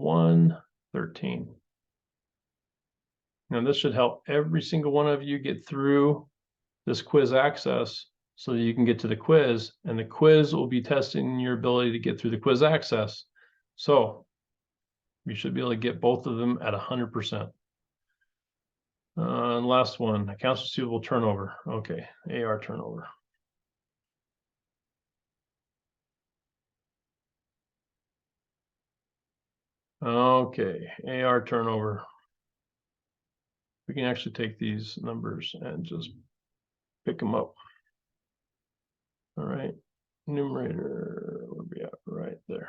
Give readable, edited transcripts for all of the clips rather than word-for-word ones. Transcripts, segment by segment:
113. Now this should help every single one of you get through this quiz access so that you can get to the quiz, and the quiz will be testing your ability to get through the quiz access. So you should be able to get both of them at 100%. And last one, accounts receivable turnover. Okay, AR turnover. Okay, AR turnover. We can actually take these numbers and just pick them up. All right, numerator, where we at? Right there.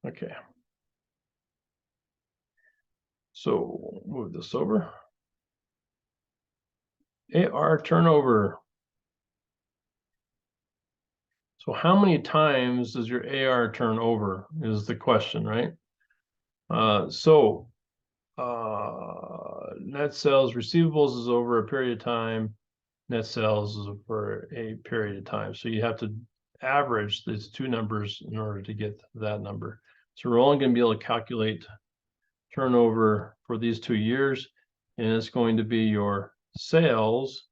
Okay. So move this over. AR turnover. So how many times does your AR turn over is the question, right? Net sales receivables is over a period of time. Net sales is over a period of time. So you have to average these two numbers in order to get that number. So we're only going to be able to calculate turnover for these 2 years, and it's going to be your sales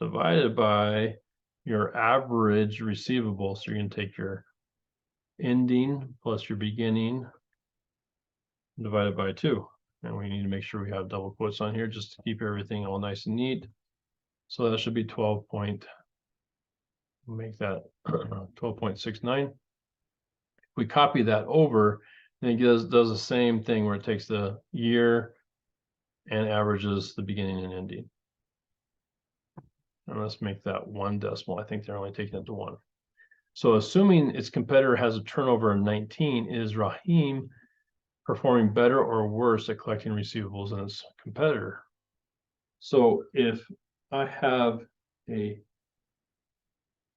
divided by your average receivable. So you're going to take your ending plus your beginning divided by 2. And we need to make sure we have double quotes on here just to keep everything all nice and neat. So that should be 12 point, make that 12.69. If we copy that over, then it does the same thing where it takes the year and averages the beginning and ending. And let's make that 1 decimal. I think they're only taking it to 1. So assuming its competitor has a turnover of 19, is Rahim performing better or worse at collecting receivables than its competitor? So if I have a,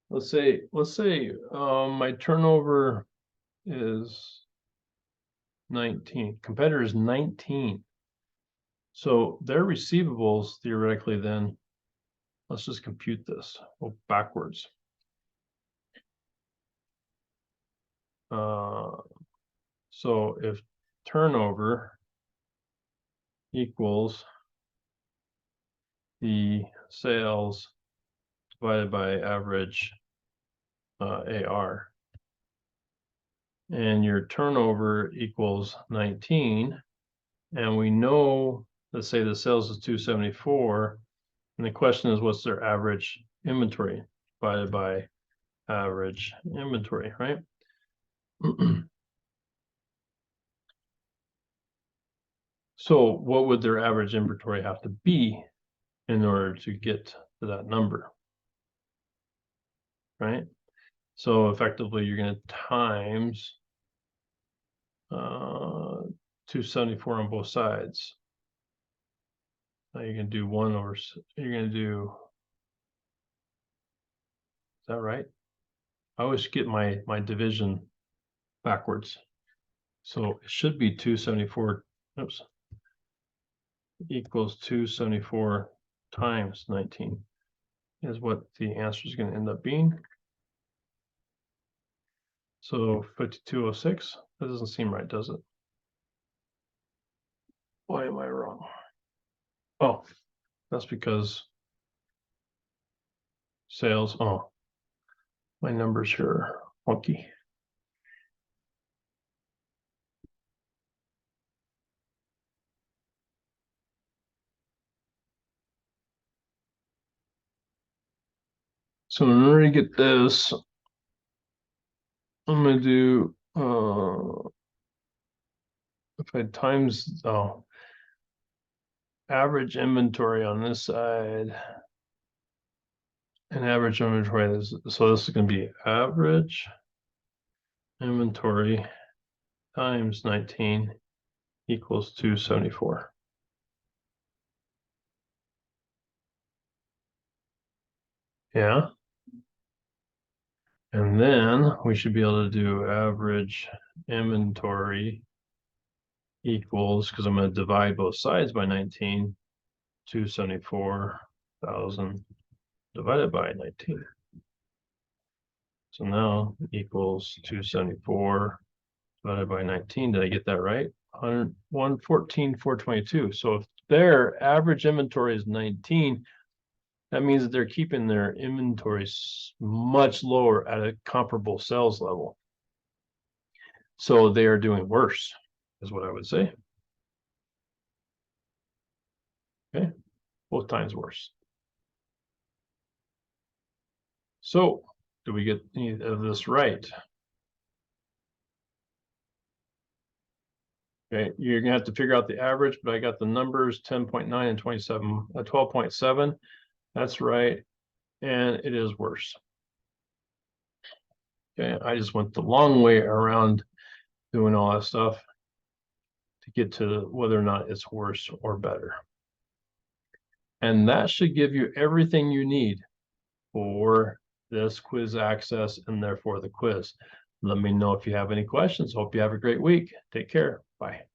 let's say my turnover is 19, competitor is 19. So their receivables theoretically then, let's just compute this backwards. So if turnover equals the sales divided by average AR, and your turnover equals 19, and we know, let's say the sales is 274, and the question is what's their average inventory divided by average inventory, right? So what would their average inventory have to be in order to get to that number, right? So effectively you're going to times 274 on both sides. Now you're going to do 1 over, you're going to do, is that right? I always get my division backwards. So it should be 274, oops, equals 274 times 19 is what the answer is going to end up being. So 5206, that doesn't seem right, does it? Why am I wrong? Oh, that's because sales, oh, my numbers here are funky. So in order to get this, I'm going to do, if I times, average inventory on this side, and average inventory is, so this is going to be average inventory times 19 equals 274. Yeah. And then we should be able to do average inventory equals, because I'm going to divide both sides by 19, 274,000 divided by 19. So now equals 274 divided by 19. Did I get that right? 114,422. So if their average inventory is 19, that means that they're keeping their inventories much lower at a comparable sales level. So they are doing worse, is what I would say. Okay, both times worse. So do we get any of this right? Okay, you're gonna have to figure out the average, but I got the numbers 10.9 and 12.7. That's right. And it is worse. Okay, I just went the long way around doing all that stuff to get to whether or not it's worse or better. And that should give you everything you need for this quiz access and therefore the quiz. Let me know if you have any questions. Hope you have a great week. Take care. Bye.